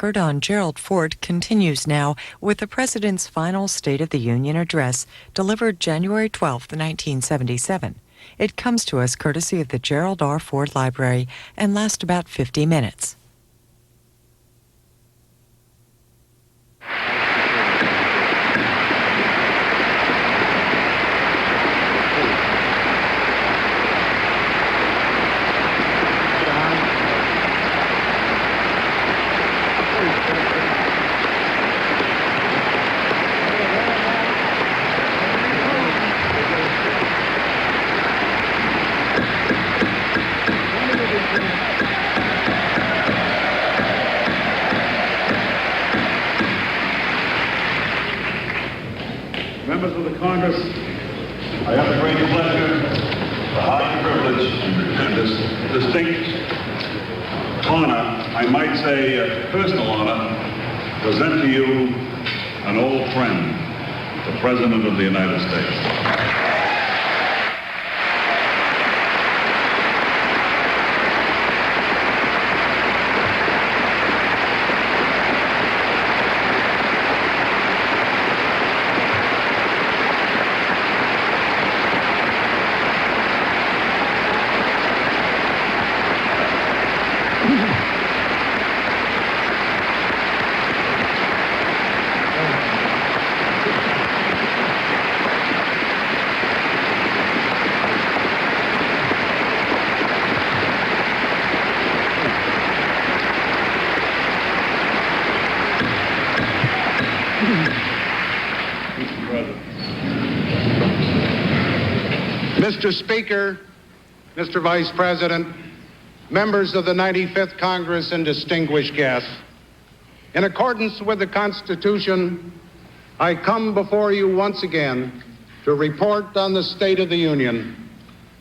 record on Gerald Ford continues now with the President's final State of the Union address delivered January 12, 1977. It comes to us courtesy of the Gerald R. Ford Library and lasts about 50 minutes. Members of the Congress, I have the great pleasure, the high privilege, and this distinct honor, I might say personal honor, to present to you an old friend, the President of the United States. Mr. Speaker, Mr. Vice President, members of the 95th Congress, and distinguished guests, in accordance with the Constitution, I come before you once again to report on the State of the Union.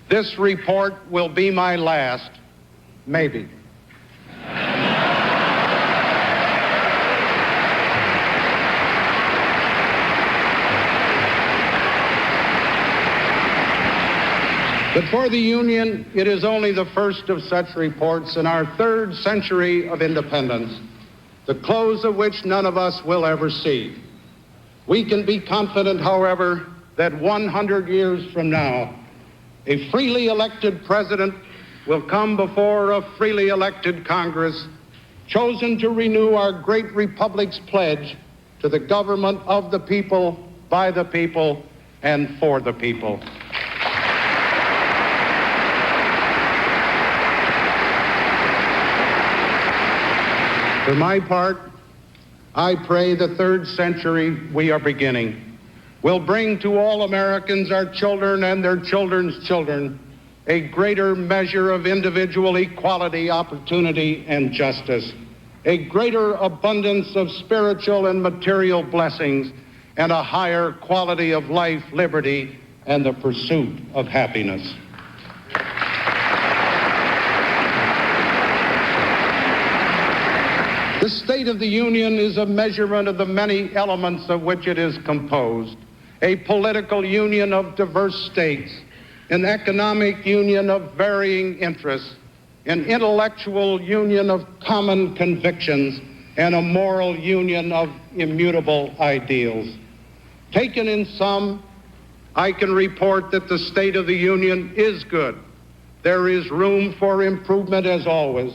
This report will be my last, maybe. But for the Union, it is only the first of such reports in our third century of independence, the close of which none of us will ever see. We can be confident, however, that 100 years from now, a freely elected president will come before a freely elected Congress, chosen to renew our great republic's pledge to the government of the people, by the people, and for the people. For my part, I pray the third century we are beginning will bring to all Americans, our children and their children's children, a greater measure of individual equality, opportunity, and justice, a greater abundance of spiritual and material blessings, and a higher quality of life, liberty, and the pursuit of happiness. The State of the Union is a measurement of the many elements of which it is composed. A political union of diverse states, an economic union of varying interests, an intellectual union of common convictions, and a moral union of immutable ideals. Taken in sum, I can report that the State of the Union is good. There is room for improvement as always.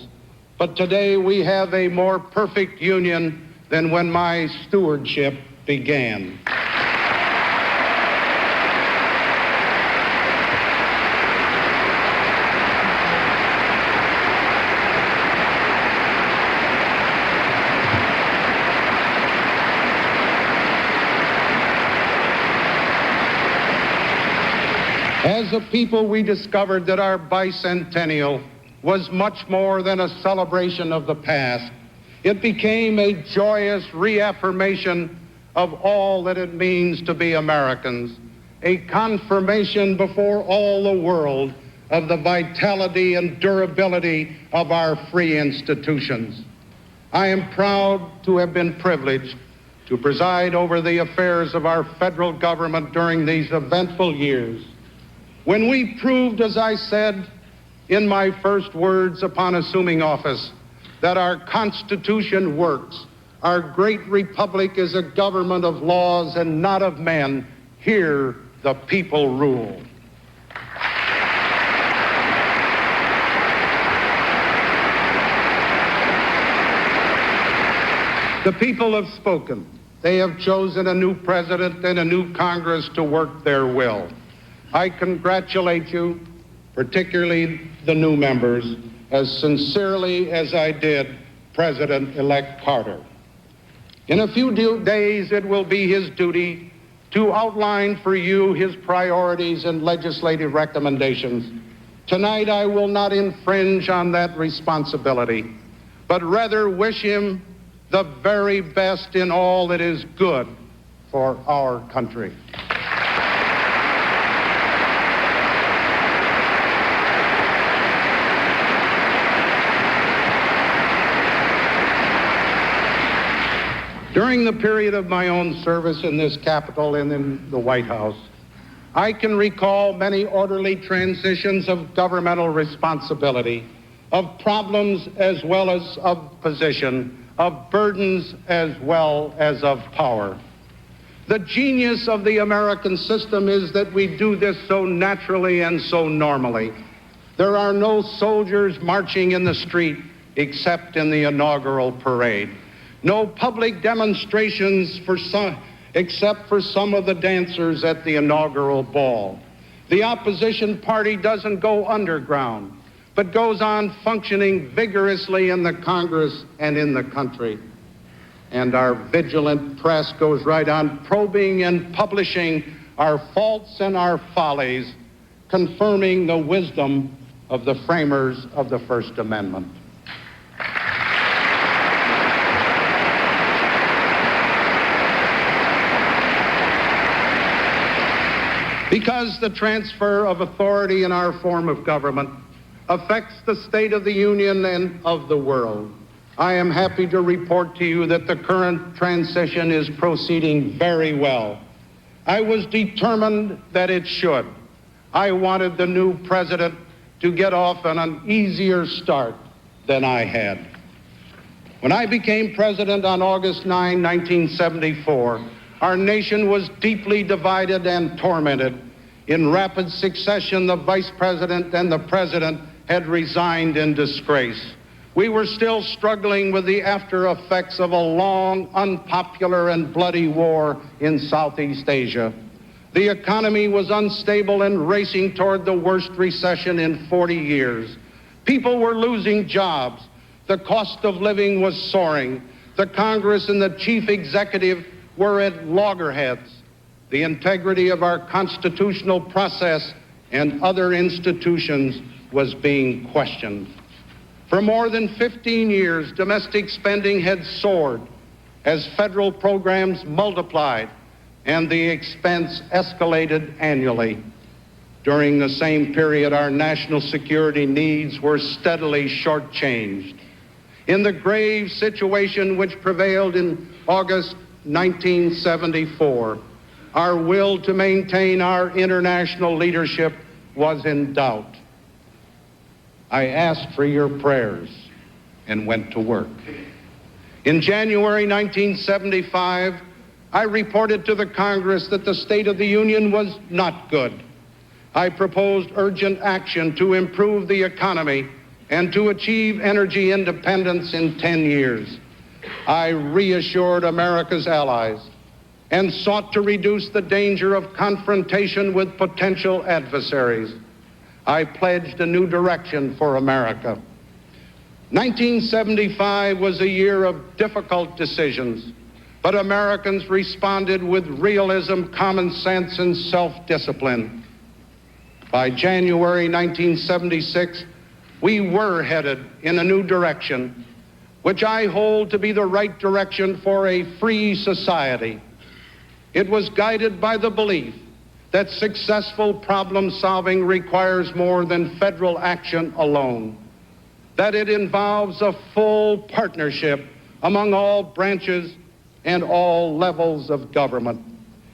But today we have a more perfect union than when my stewardship began. As a people, we discovered that our bicentennial was much more than a celebration of the past. It became a joyous reaffirmation of all that it means to be Americans, a confirmation before all the world of the vitality and durability of our free institutions. I am proud to have been privileged to preside over the affairs of our federal government during these eventful years, when we proved, as I said in my first words upon assuming office, that our Constitution works. Our great republic is a government of laws and not of men. Here, the people rule. The people have spoken. They have chosen a new president and a new Congress to work their will. I congratulate you, particularly the new members, as sincerely as I did President-elect Carter. In a few days, it will be his duty to outline for you his priorities and legislative recommendations. Tonight, I will not infringe on that responsibility, but rather wish him the very best in all that is good for our country. During the period of my own service in this Capitol and in the White House, I can recall many orderly transitions of governmental responsibility, of problems as well as of position, of burdens as well as of power. The genius of the American system is that we do this so naturally and so normally. There are no soldiers marching in the street except in the inaugural parade. No public demonstrations except for some of the dancers at the inaugural ball. The opposition party doesn't go underground, but goes on functioning vigorously in the Congress and in the country. And our vigilant press goes right on probing and publishing our faults and our follies, confirming the wisdom of the framers of the First Amendment. Because the transfer of authority in our form of government affects the state of the Union and of the world, I am happy to report to you that the current transition is proceeding very well. I was determined that it should. I wanted the new president to get off on an easier start than I had. When I became president on August 9, 1974, our nation was deeply divided and tormented. In rapid succession, the vice president and the president had resigned in disgrace. We were still struggling with the after effects of a long, unpopular, and bloody war in Southeast Asia. The economy was unstable and racing toward the worst recession in 40 years. People were losing jobs. The cost of living was soaring. The Congress and the chief executive were at loggerheads. The integrity of our constitutional process and other institutions was being questioned. For more than 15 years, domestic spending had soared as federal programs multiplied and the expense escalated annually. During the same period, our national security needs were steadily shortchanged. In the grave situation which prevailed in August 1974, our will to maintain our international leadership was in doubt. I asked for your prayers and went to work. In January 1975, I reported to the Congress that the State of the Union was not good. I proposed urgent action to improve the economy and to achieve energy independence in 10 years. I reassured America's allies and sought to reduce the danger of confrontation with potential adversaries. I pledged a new direction for America. 1975 was a year of difficult decisions, but Americans responded with realism, common sense, and self-discipline. By January 1976, we were headed in a new direction, which I hold to be the right direction for a free society. It was guided by the belief that successful problem solving requires more than federal action alone, that it involves a full partnership among all branches and all levels of government,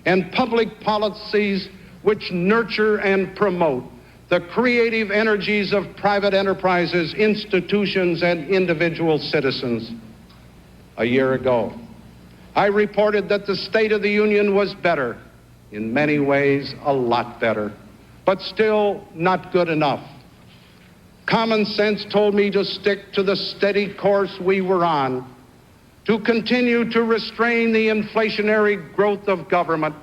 and public policies which nurture and promote the creative energies of private enterprises, institutions, and individual citizens. A year ago, I reported that the State of the Union was better, in many ways a lot better, but still not good enough. Common sense told me to stick to the steady course we were on, to continue to restrain the inflationary growth of government,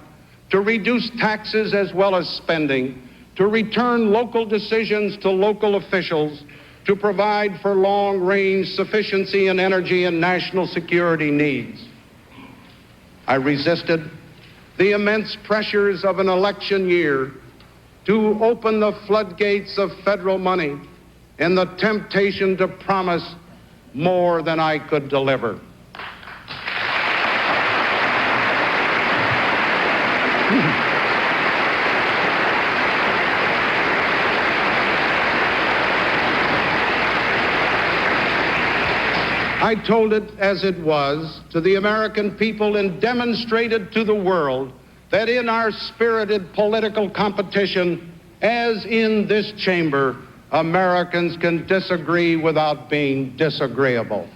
to reduce taxes as well as spending, to return local decisions to local officials, to provide for long-range sufficiency in energy and national security needs. I resisted the immense pressures of an election year to open the floodgates of federal money and the temptation to promise more than I could deliver. I told it as it was to the American people and demonstrated to the world that in our spirited political competition, as in this chamber, Americans can disagree without being disagreeable.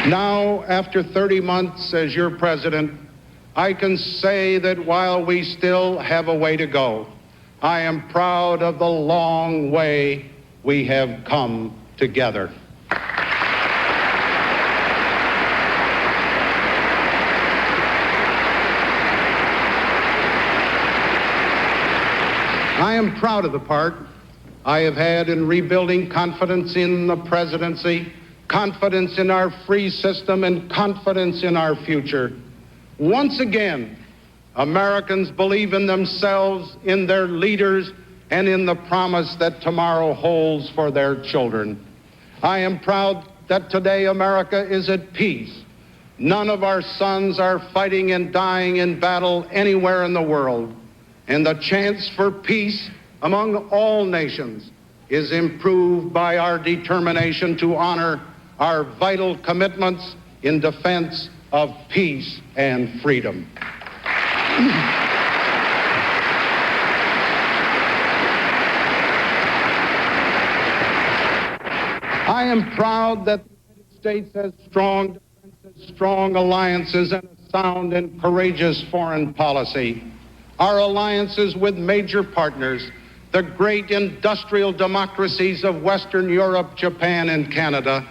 Now, after 30 months as your president, I can say that while we still have a way to go, I am proud of the long way we have come together. I am proud of the part I have had in rebuilding confidence in the presidency, confidence in our free system, and confidence in our future. Once again, Americans believe in themselves, in their leaders, and in the promise that tomorrow holds for their children. I am proud that today America is at peace. None of our sons are fighting and dying in battle anywhere in the world. And the chance for peace among all nations is improved by our determination to honor our vital commitments in defense of peace and freedom. I am proud that the United States has strong defenses, strong alliances, and a sound and courageous foreign policy. Our alliances with major partners, the great industrial democracies of Western Europe, Japan, and Canada,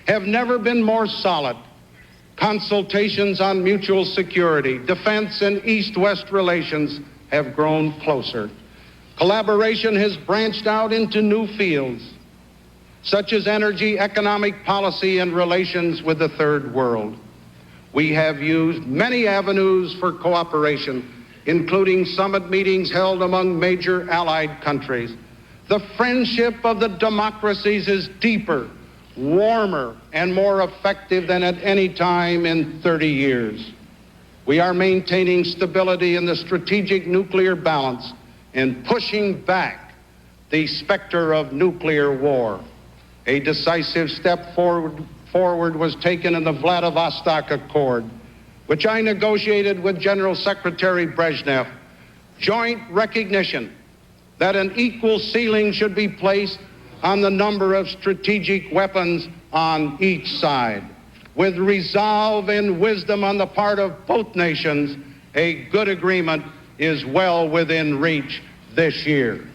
have never been more solid. Consultations on mutual security, defense, and East-West relations have grown closer. Collaboration has branched out into new fields, such as energy, economic policy, and relations with the third world. We have used many avenues for cooperation, including summit meetings held among major allied countries. The friendship of the democracies is deeper, warmer, and more effective than at any time in 30 years. We are maintaining stability in the strategic nuclear balance and pushing back the specter of nuclear war. A decisive step forward was taken in the Vladivostok Accord, which I negotiated with General Secretary Brezhnev. Joint recognition that an equal ceiling should be placed on the number of strategic weapons on each side. With resolve and wisdom on the part of both nations, a good agreement is well within reach this year.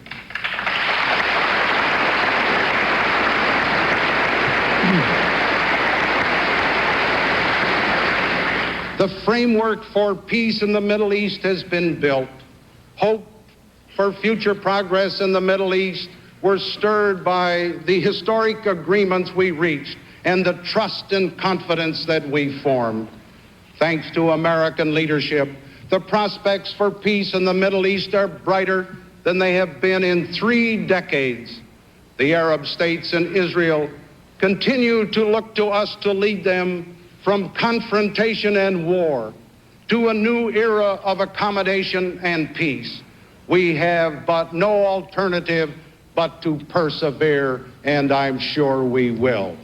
The framework for peace in the Middle East has been built. Hope for future progress in the Middle East were stirred by the historic agreements we reached and the trust and confidence that we formed. Thanks to American leadership, the prospects for peace in the Middle East are brighter than they have been in 3 decades. The Arab states and Israel continue to look to us to lead them from confrontation and war to a new era of accommodation and peace. We have but no alternative but to persevere, and I'm sure we will.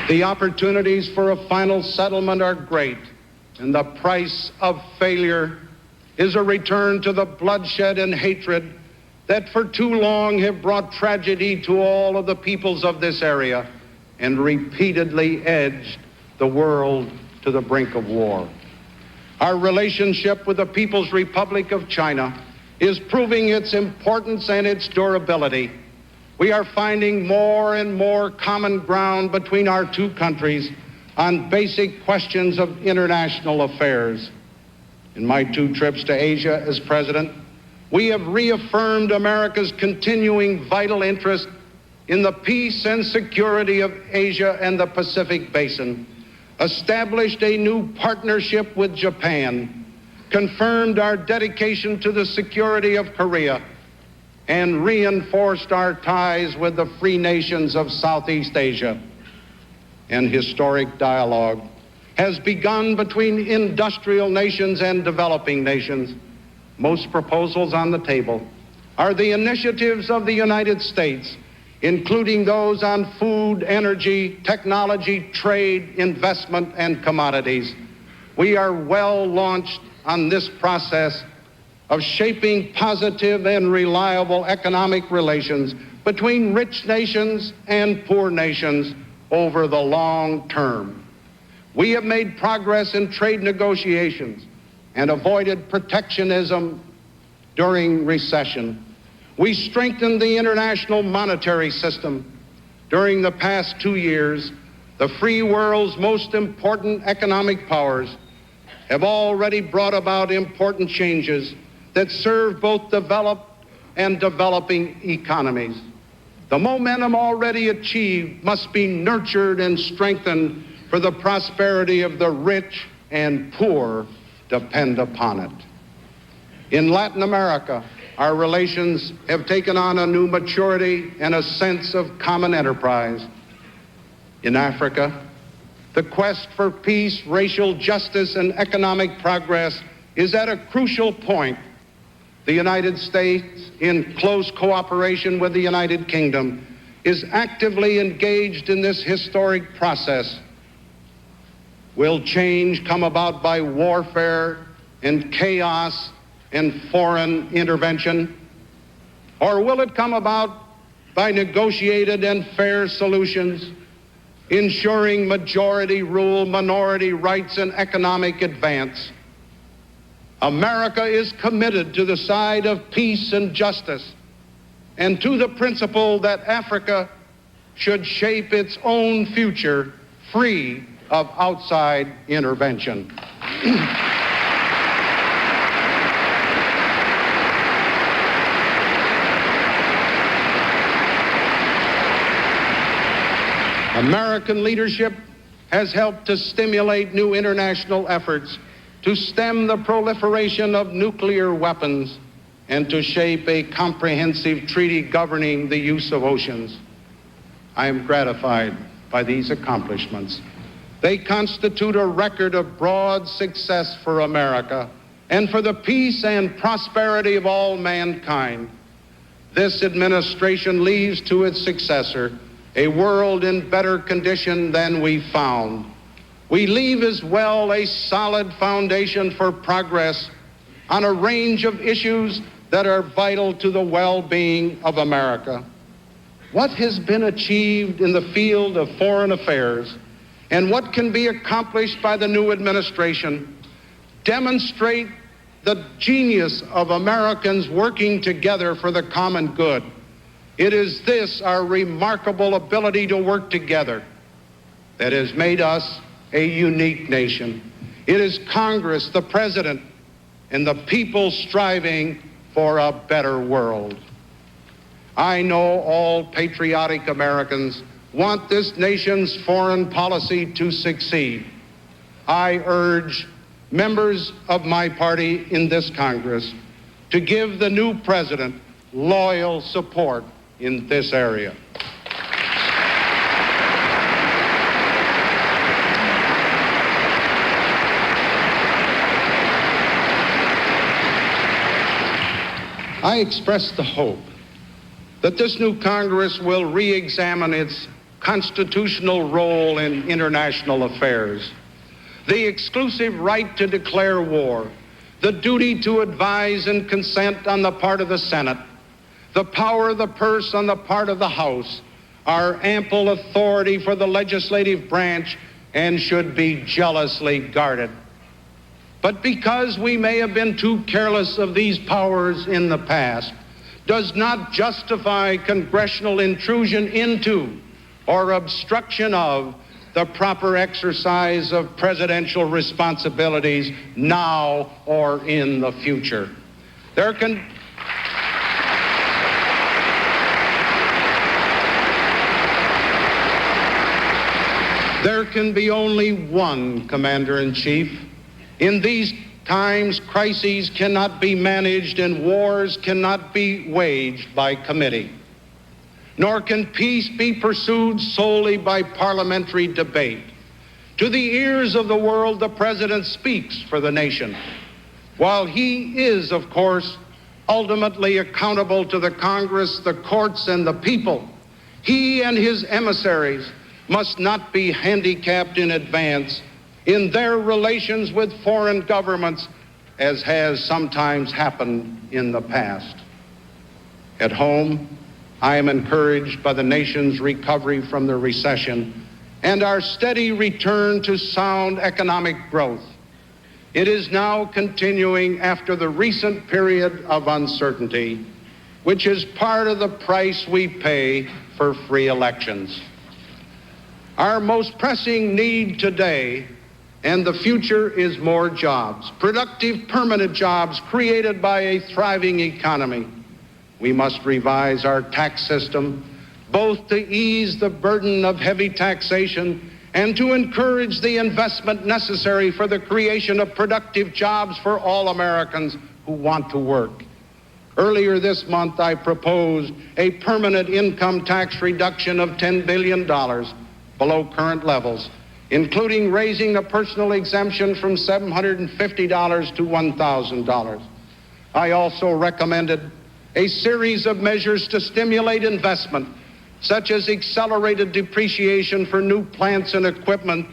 The opportunities for a final settlement are great, and the price of failure is a return to the bloodshed and hatred that for too long have brought tragedy to all of the peoples of this area and repeatedly edged the world to the brink of war. Our relationship with the People's Republic of China is proving its importance and its durability. We are finding more and more common ground between our two countries on basic questions of international affairs. In my 2 trips to Asia as president, we have reaffirmed America's continuing vital interest in the peace and security of Asia and the Pacific Basin, established a new partnership with Japan, confirmed our dedication to the security of Korea, and reinforced our ties with the free nations of Southeast Asia. An historic dialogue has begun between industrial nations and developing nations. Most proposals on the table are the initiatives of the United States, including those on food, energy, technology, trade, investment, and commodities. We are well launched on this process of shaping positive and reliable economic relations between rich nations and poor nations over the long term. We have made progress in trade negotiations and avoided protectionism during recession. We strengthened the international monetary system. During the past 2 years, the free world's most important economic powers have already brought about important changes that serve both developed and developing economies. The momentum already achieved must be nurtured and strengthened, for the prosperity of the rich and poor depend upon it. In Latin America, our relations have taken on a new maturity and a sense of common enterprise. In Africa, the quest for peace, racial justice, and economic progress is at a crucial point. The United States, in close cooperation with the United Kingdom, is actively engaged in this historic process. Will change come about by warfare and chaos and foreign intervention? Or will it come about by negotiated and fair solutions, ensuring majority rule, minority rights, and economic advance? America is committed to the side of peace and justice, and to the principle that Africa should shape its own future free of outside intervention. American leadership has helped to stimulate new international efforts to stem the proliferation of nuclear weapons and to shape a comprehensive treaty governing the use of oceans. I am gratified by these accomplishments. They constitute a record of broad success for America and for the peace and prosperity of all mankind. This administration leaves to its successor a world in better condition than we found. We leave as well a solid foundation for progress on a range of issues that are vital to the well-being of America. What has been achieved in the field of foreign affairs and what can be accomplished by the new administration demonstrate the genius of Americans working together for the common good. It is this, our remarkable ability to work together, that has made us a unique nation. It is Congress, the President, and the people striving for a better world. I know all patriotic Americans want this nation's foreign policy to succeed. I urge members of my party in this Congress to give the new president loyal support in this area. I express the hope that this new Congress will re-examine its constitutional role in international affairs, the exclusive right to declare war, the duty to advise and consent on the part of the Senate, the power of the purse on the part of the House, are ample authority for the legislative branch and should be jealously guarded. But because we may have been too careless of these powers in the past, does not justify congressional intrusion into or obstruction of the proper exercise of presidential responsibilities now or in the future. There can be only one commander-in-chief. In these times, crises cannot be managed and wars cannot be waged by committee. Nor can peace be pursued solely by parliamentary debate. To the ears of the world, the President speaks for the nation. While he is, of course, ultimately accountable to the Congress, the courts, and the people, he and his emissaries must not be handicapped in advance in their relations with foreign governments, as has sometimes happened in the past. At home, I am encouraged by the nation's recovery from the recession and our steady return to sound economic growth. It is now continuing after the recent period of uncertainty, which is part of the price we pay for free elections. Our most pressing need today and the future is more jobs, productive, permanent jobs created by a thriving economy. We must revise our tax system, both to ease the burden of heavy taxation and to encourage the investment necessary for the creation of productive jobs for all Americans who want to work. Earlier this month, I proposed a permanent income tax reduction of $10 billion below current levels, including raising the personal exemption from $750 to $1,000. I also recommended a series of measures to stimulate investment, such as accelerated depreciation for new plants and equipment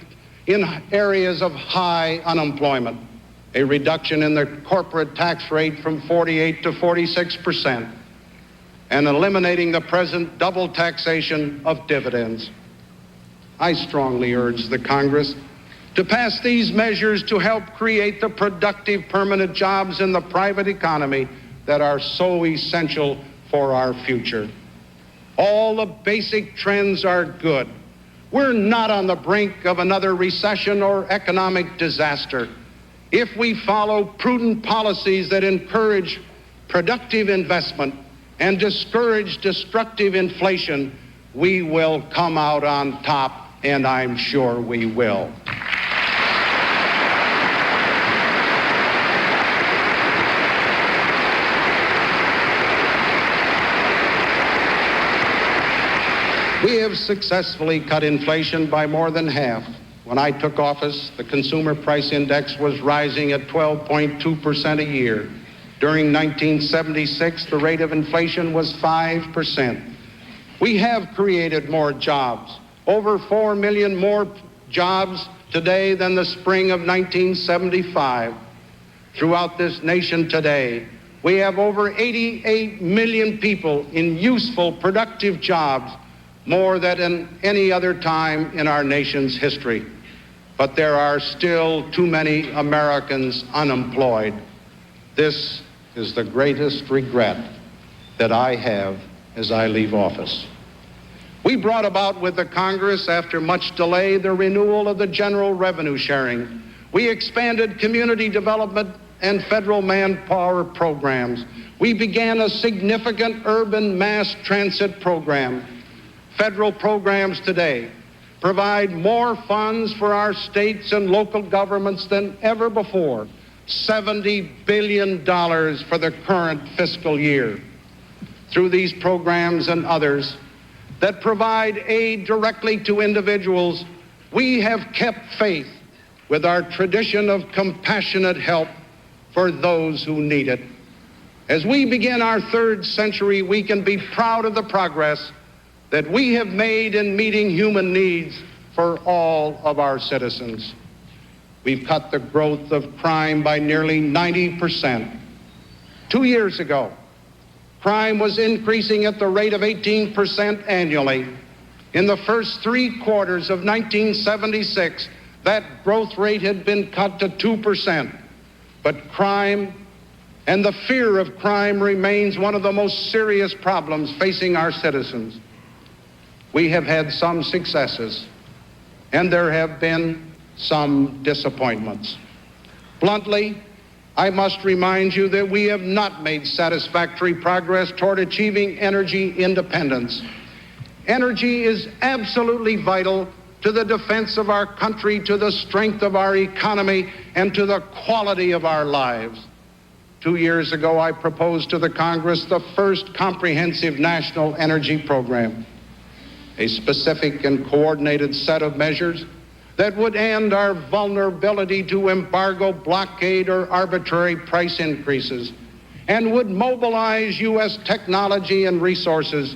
in areas of high unemployment, a reduction in the corporate tax rate from 48 to 46%, and eliminating the present double taxation of dividends. I strongly urge the Congress to pass these measures to help create the productive permanent jobs in the private economy that are so essential for our future. All the basic trends are good. We're not on the brink of another recession or economic disaster. If we follow prudent policies that encourage productive investment and discourage destructive inflation, we will come out on top, and I'm sure we will. We have successfully cut inflation by more than half. When I took office, the consumer price index was rising at 12.2% a year. During 1976, the rate of inflation was 5%. We have created more jobs, over 4 million more jobs today than the spring of 1975. Throughout this nation today, we have over 88 million people in useful, productive jobs, more than in any other time in our nation's history. But there are still too many Americans unemployed. This is the greatest regret that I have as I leave office. We brought about with the Congress, after much delay, the renewal of the general revenue sharing. We expanded community development and federal manpower programs. We began a significant urban mass transit program. Federal programs today provide more funds for our states and local governments than ever before, $70 billion for the current fiscal year. Through these programs and others that provide aid directly to individuals, we have kept faith with our tradition of compassionate help for those who need it. As we begin our third century, we can be proud of the progress that we have made in meeting human needs for all of our citizens. We've cut the growth of crime by nearly 90%. 2 years ago, crime was increasing at the rate of 18% annually. In the first 3 quarters of 1976, that growth rate had been cut to 2%. But crime and the fear of crime remains one of the most serious problems facing our citizens. We have had some successes, and there have been some disappointments. Bluntly, I must remind you that we have not made satisfactory progress toward achieving energy independence. Energy is absolutely vital to the defense of our country, to the strength of our economy, and to the quality of our lives. 2 years ago, I proposed to the Congress the first comprehensive national energy program, a specific and coordinated set of measures that would end our vulnerability to embargo, blockade, or arbitrary price increases, and would mobilize U.S. technology and resources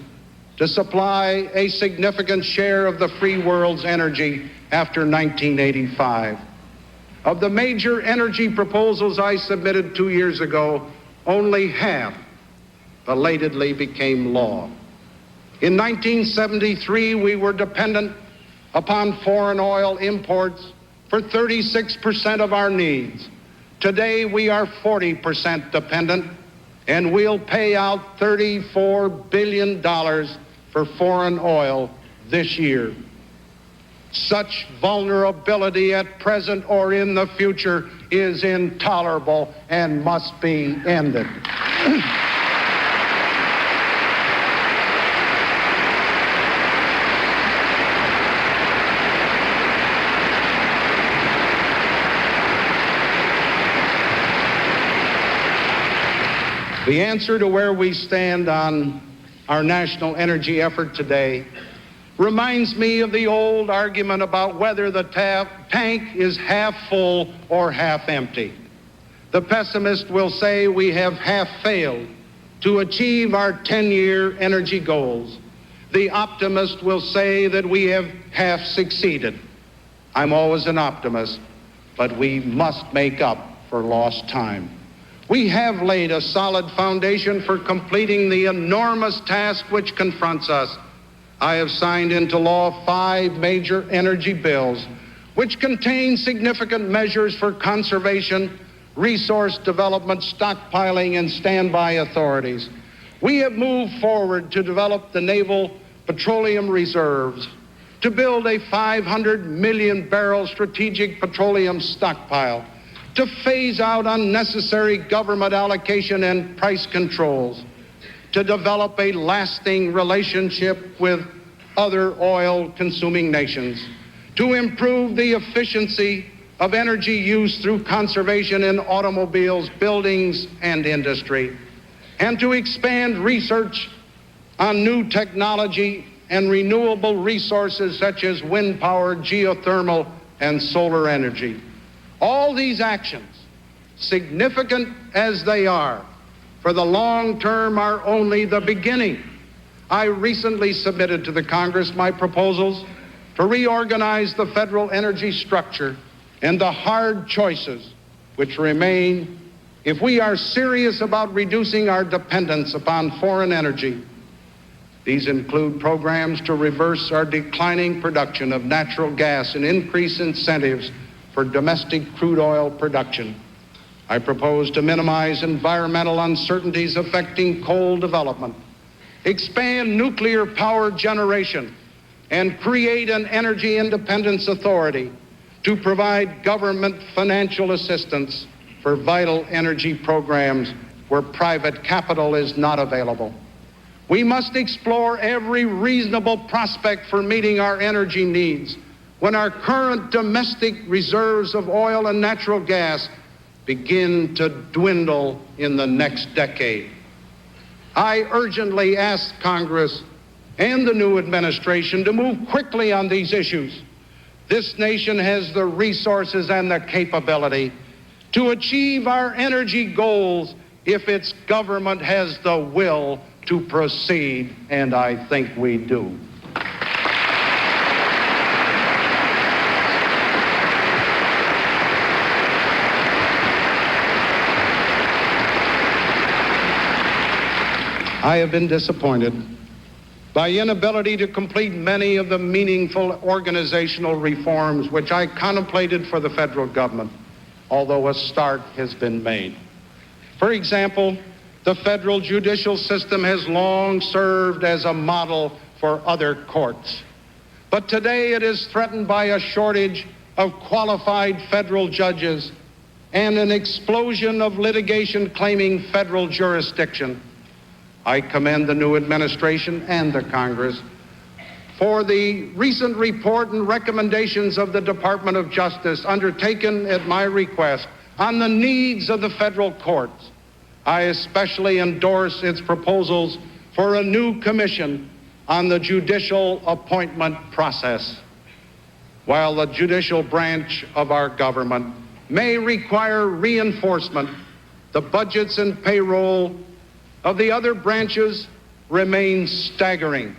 to supply a significant share of the free world's energy after 1985. Of the major energy proposals I submitted 2 years ago, only half belatedly became law. In 1973, we were dependent upon foreign oil imports for 36% of our needs. Today, we are 40% dependent, and we'll pay out $34 billion for foreign oil this year. Such vulnerability at present or in the future is intolerable and must be ended. The answer to where we stand on our national energy effort today reminds me of the old argument about whether the tank is half full or half empty. The pessimist will say we have half failed to achieve our 10-year energy goals. The optimist will say that we have half succeeded. I'm always an optimist, but we must make up for lost time. We have laid a solid foundation for completing the enormous task which confronts us. I have signed into law 5 major energy bills, which contain significant measures for conservation, resource development, stockpiling, and standby authorities. We have moved forward to develop the naval petroleum reserves, to build a 500 million barrel strategic petroleum stockpile, to phase out unnecessary government allocation and price controls, to develop a lasting relationship with other oil-consuming nations, to improve the efficiency of energy use through conservation in automobiles, buildings, and industry, and to expand research on new technology and renewable resources such as wind power, geothermal, and solar energy. All these actions, significant as they are, for the long term are only the beginning. I recently submitted to the Congress my proposals to reorganize the federal energy structure and the hard choices which remain if we are serious about reducing our dependence upon foreign energy. These include programs to reverse our declining production of natural gas and increase incentives for domestic crude oil production. I propose to minimize environmental uncertainties affecting coal development, expand nuclear power generation, and create an energy independence authority to provide government financial assistance for vital energy programs where private capital is not available. We must explore every reasonable prospect for meeting our energy needs when our current domestic reserves of oil and natural gas begin to dwindle in the next decade. I urgently ask Congress and the new administration to move quickly on these issues. This nation has the resources and the capability to achieve our energy goals if its government has the will to proceed, and I think we do. I have been disappointed by inability to complete many of the meaningful organizational reforms which I contemplated for the federal government, although a start has been made. For example, the federal judicial system has long served as a model for other courts. But today it is threatened by a shortage of qualified federal judges and an explosion of litigation claiming federal jurisdiction. I commend the new administration and the Congress for the recent report and recommendations of the Department of Justice undertaken at my request on the needs of the federal courts. I especially endorse its proposals for a new commission on the judicial appointment process. While the judicial branch of our government may require reinforcement, the budgets and payroll of the other branches remain staggering.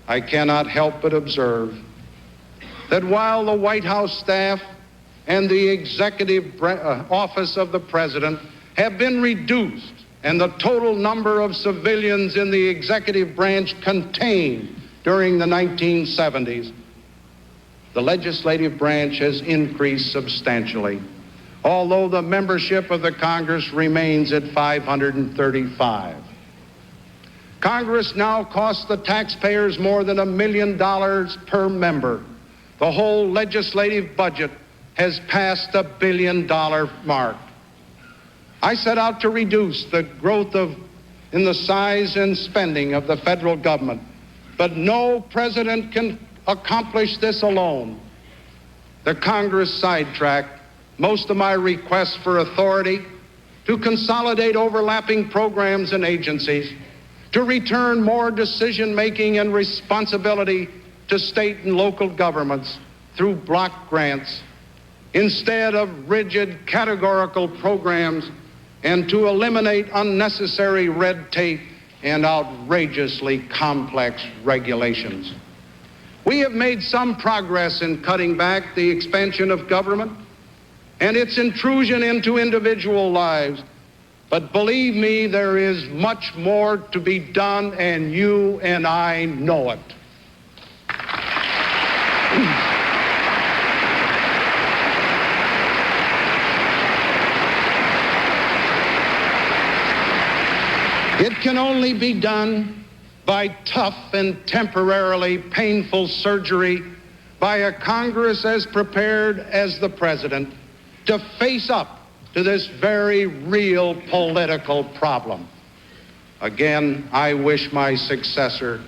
I cannot help but observe that while the White House staff and the executive office of the president have been reduced and the total number of civilians in the executive branch contained during the 1970s, the legislative branch has increased substantially, although the membership of the Congress remains at 535. Congress now costs the taxpayers more than $1 million per member. The whole legislative budget has passed the $1 billion mark. I set out to reduce the growth in the size and spending of the federal government, but no president can accomplish this alone. The Congress sidetracked most of my requests for authority to consolidate overlapping programs and agencies, to return more decision-making and responsibility to state and local governments through block grants, instead of rigid categorical programs, and to eliminate unnecessary red tape and outrageously complex regulations. We have made some progress in cutting back the expansion of government and its intrusion into individual lives. But believe me, there is much more to be done, and you and I know it. It can only be done by tough and temporarily painful surgery by a Congress as prepared as the president to face up to this very real political problem. Again, I wish my successor,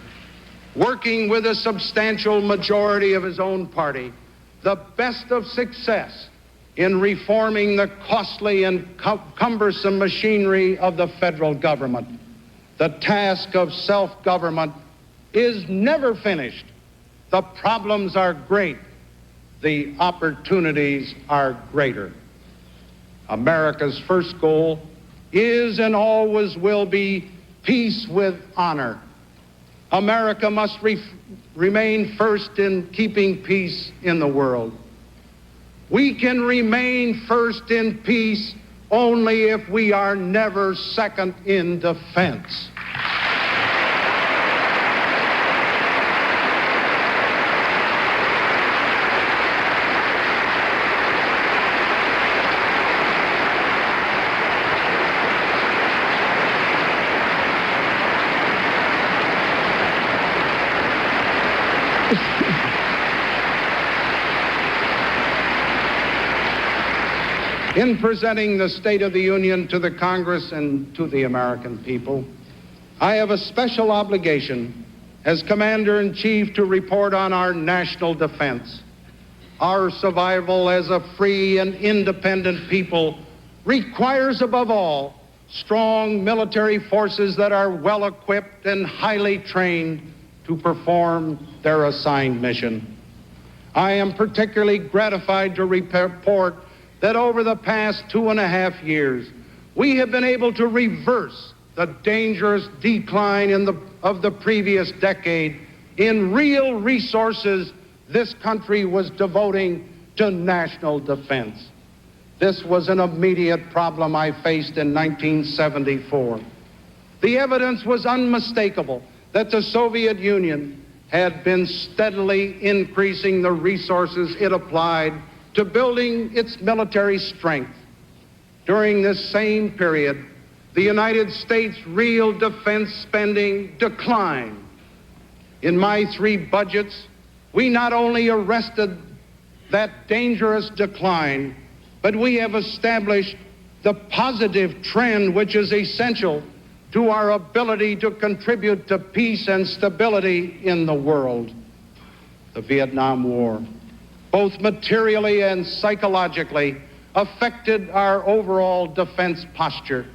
working with a substantial majority of his own party, the best of success in reforming the costly and cumbersome machinery of the federal government. The task of self-government is never finished. The problems are great. The opportunities are greater. America's first goal is and always will be peace with honor. America must remain first in keeping peace in the world. We can remain first in peace only if we are never second in defense. In presenting the State of the Union to the Congress and to the American people, I have a special obligation as Commander-in-Chief to report on our national defense. Our survival as a free and independent people requires, above all, strong military forces that are well-equipped and highly trained to perform their assigned mission. I am particularly gratified to report that over the past 2.5 years, we have been able to reverse the dangerous decline of the previous decade in real resources this country was devoting to national defense. This was an immediate problem I faced in 1974. The evidence was unmistakable that the Soviet Union had been steadily increasing the resources it applied to building its military strength. During this same period, the United States' real defense spending declined. In my 3 budgets, we not only arrested that dangerous decline, but we have established the positive trend which is essential to our ability to contribute to peace and stability in the world. The Vietnam War, both materially and psychologically, affected our overall defense posture.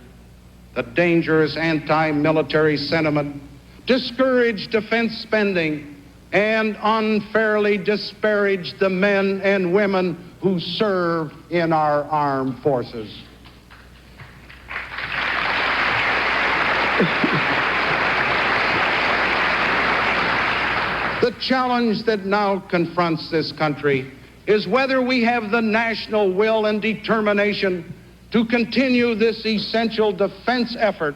The dangerous anti-military sentiment discouraged defense spending and unfairly disparaged the men and women who serve in our armed forces. The challenge that now confronts this country is whether we have the national will and determination to continue this essential defense effort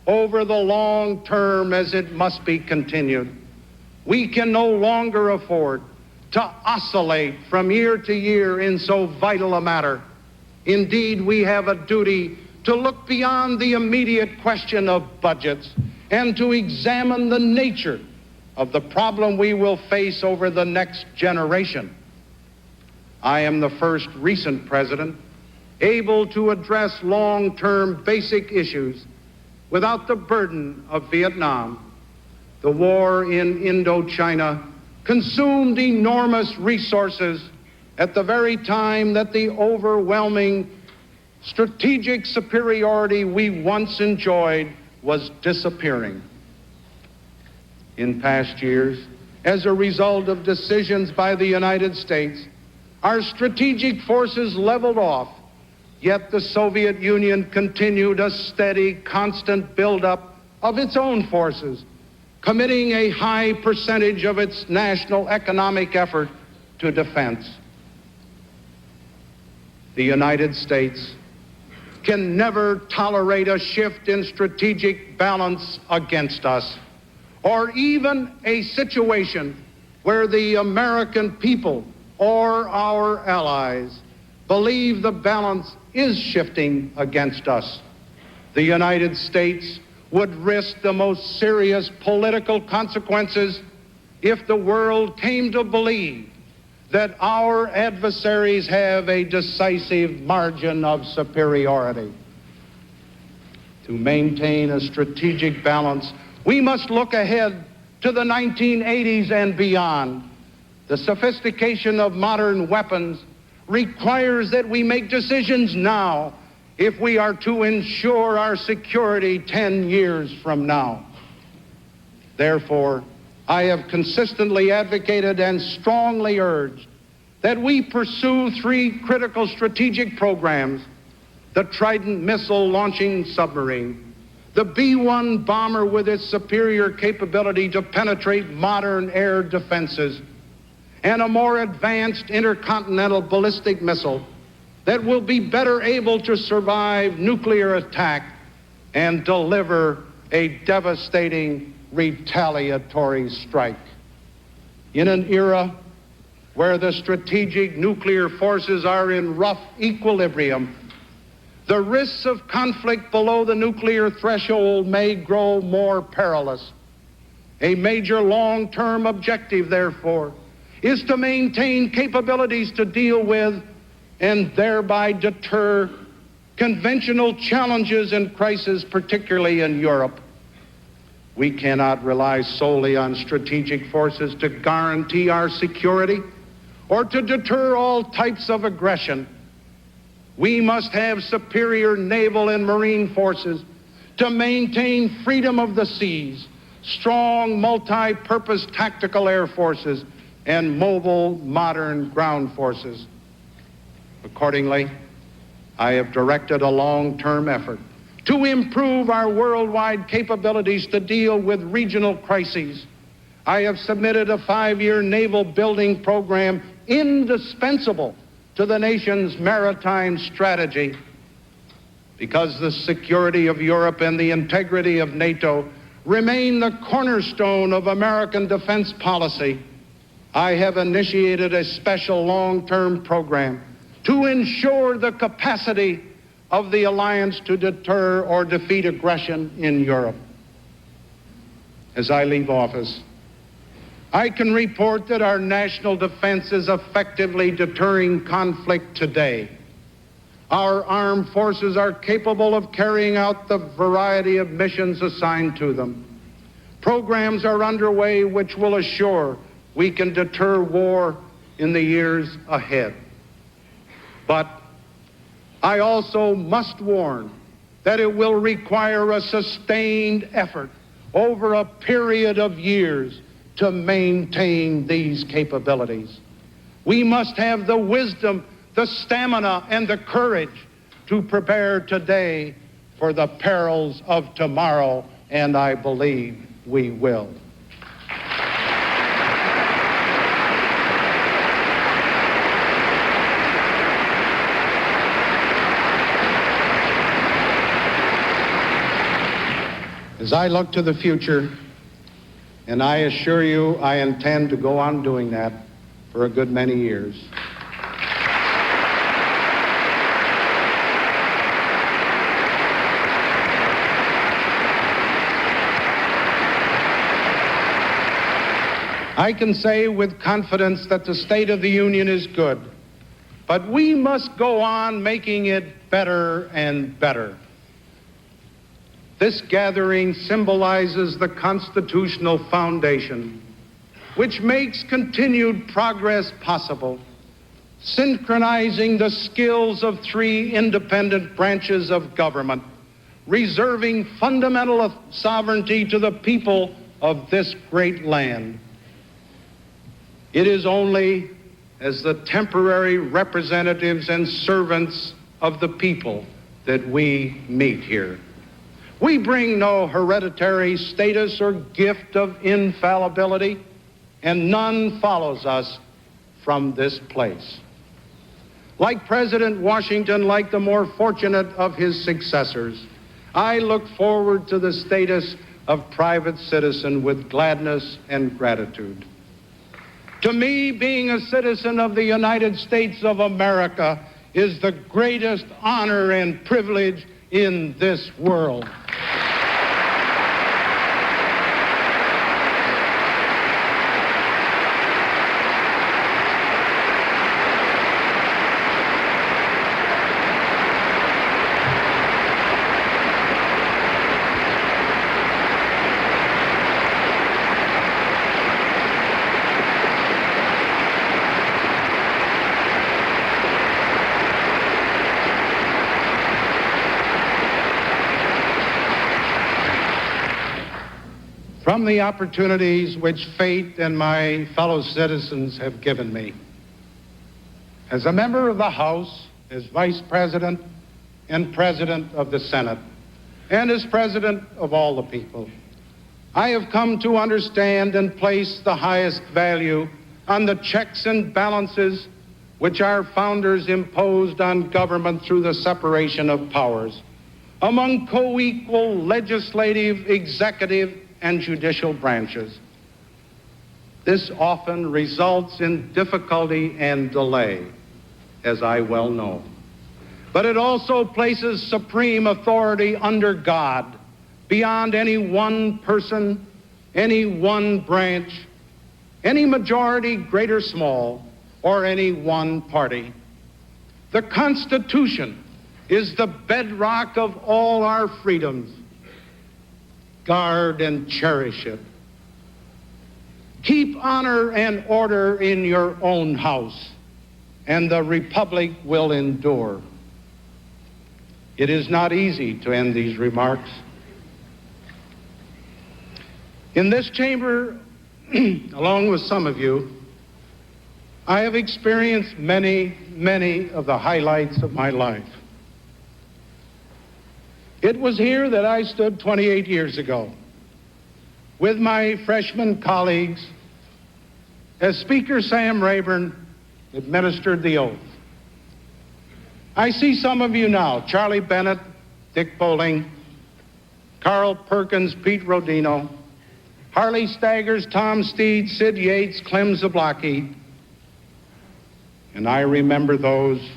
over the long term as it must be continued. We can no longer afford to oscillate from year to year in so vital a matter. Indeed, we have a duty to look beyond the immediate question of budgets and to examine the nature of the problem we will face over the next generation. I am the first recent president able to address long-term basic issues without the burden of Vietnam. The war in Indochina consumed enormous resources at the very time that the overwhelming strategic superiority we once enjoyed was disappearing. In past years, as a result of decisions by the United States, our strategic forces leveled off, yet the Soviet Union continued a steady, constant buildup of its own forces, committing a high percentage of its national economic effort to defense. The United States can never tolerate a shift in strategic balance against us, or even a situation where the American people or our allies believe the balance is shifting against us. The United States would risk the most serious political consequences if the world came to believe that our adversaries have a decisive margin of superiority. To maintain a strategic balance, we must look ahead to the 1980s and beyond. The sophistication of modern weapons requires that we make decisions now if we are to ensure our security 10 years from now. Therefore, I have consistently advocated and strongly urged that we pursue 3 critical strategic programs: the Trident missile launching submarine, the B-1 bomber with its superior capability to penetrate modern air defenses, and a more advanced intercontinental ballistic missile that will be better able to survive nuclear attack and deliver a devastating retaliatory strike. In an era where the strategic nuclear forces are in rough equilibrium, the risks of conflict below the nuclear threshold may grow more perilous. A major long-term objective, therefore, is to maintain capabilities to deal with and thereby deter conventional challenges and crises, particularly in Europe. We cannot rely solely on strategic forces to guarantee our security or to deter all types of aggression. We must have superior naval and marine forces to maintain freedom of the seas, strong multi-purpose tactical air forces, and mobile modern ground forces. Accordingly, I have directed a long-term effort to improve our worldwide capabilities to deal with regional crises. I have submitted a 5-year naval building program indispensable to the nation's maritime strategy. Because the security of Europe and the integrity of NATO remain the cornerstone of American defense policy, I have initiated a special long-term program to ensure the capacity of the alliance to deter or defeat aggression in Europe. As I leave office, I can report that our national defense is effectively deterring conflict today. Our armed forces are capable of carrying out the variety of missions assigned to them. Programs are underway which will assure we can deter war in the years ahead. But I also must warn that it will require a sustained effort over a period of years to maintain these capabilities. We must have the wisdom, the stamina, and the courage to prepare today for the perils of tomorrow, and I believe we will. As I look to the future, and I assure you I intend to go on doing that for a good many years, I can say with confidence that the State of the Union is good, but we must go on making it better and better. This gathering symbolizes the constitutional foundation, which makes continued progress possible, synchronizing the skills of 3 independent branches of government, reserving fundamental sovereignty to the people of this great land. It is only as the temporary representatives and servants of the people that we meet here. We bring no hereditary status or gift of infallibility, and none follows us from this place. Like President Washington, like the more fortunate of his successors, I look forward to the status of private citizen with gladness and gratitude. To me, being a citizen of the United States of America is the greatest honor and privilege in this world. From the opportunities which fate and my fellow citizens have given me, as a member of the House, as Vice President and President of the Senate, and as President of all the people, I have come to understand and place the highest value on the checks and balances which our founders imposed on government through the separation of powers among co-equal legislative, executive, and judicial branches. This often results in difficulty and delay, as I well know. But it also places supreme authority under God, beyond any one person, any one branch, any majority, great or small, or any one party. The Constitution is the bedrock of all our freedoms. Guard and cherish it. Keep honor and order in your own house, and the republic will endure. It is not easy to end these remarks. In this chamber, along with some of you, I have experienced many of the highlights of my life. It was here that I stood 28 years ago with my freshman colleagues as Speaker Sam Rayburn administered the oath. I see some of you now: Charlie Bennett, Dick Bowling, Carl Perkins, Pete Rodino, Harley Staggers, Tom Steed, Sid Yates, Clem Zablocki, and I remember those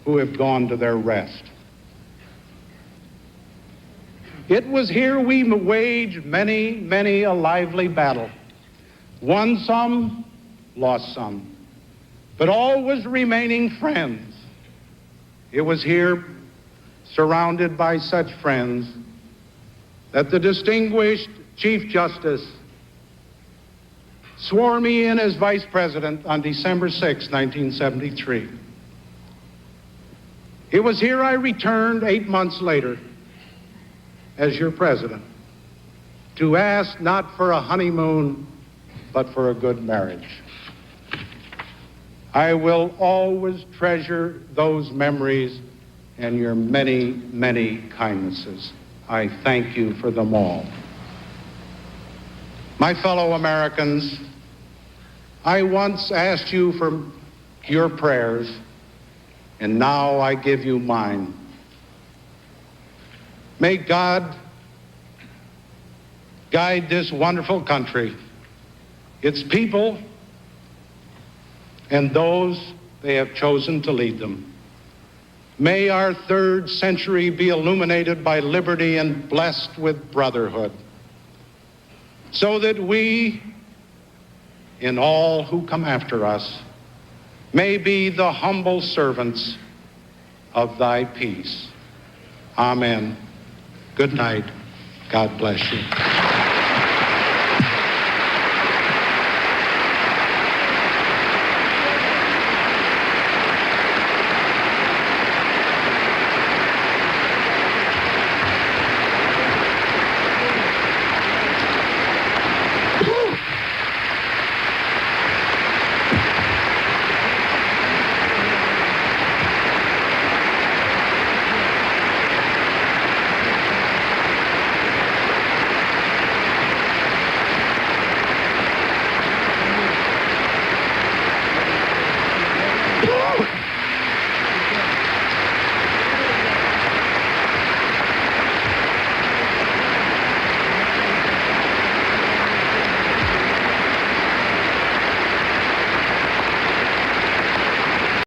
who have gone to their rest. It was here we waged many, many a lively battle. Won some, lost some, but always remaining friends. It was here, surrounded by such friends, that the distinguished Chief Justice swore me in as Vice President on December 6, 1973. It was here I returned 8 months later as your president to ask not for a honeymoon, but for a good marriage. I will always treasure those memories and your many, many kindnesses. I thank you for them all. My fellow Americans, I once asked you for your prayers, and now I give you mine. May God guide this wonderful country, its people, and those they have chosen to lead them. May our third century be illuminated by liberty and blessed with brotherhood, so that we, in all who come after us, may be the humble servants of thy peace. Amen. Good night. God bless you.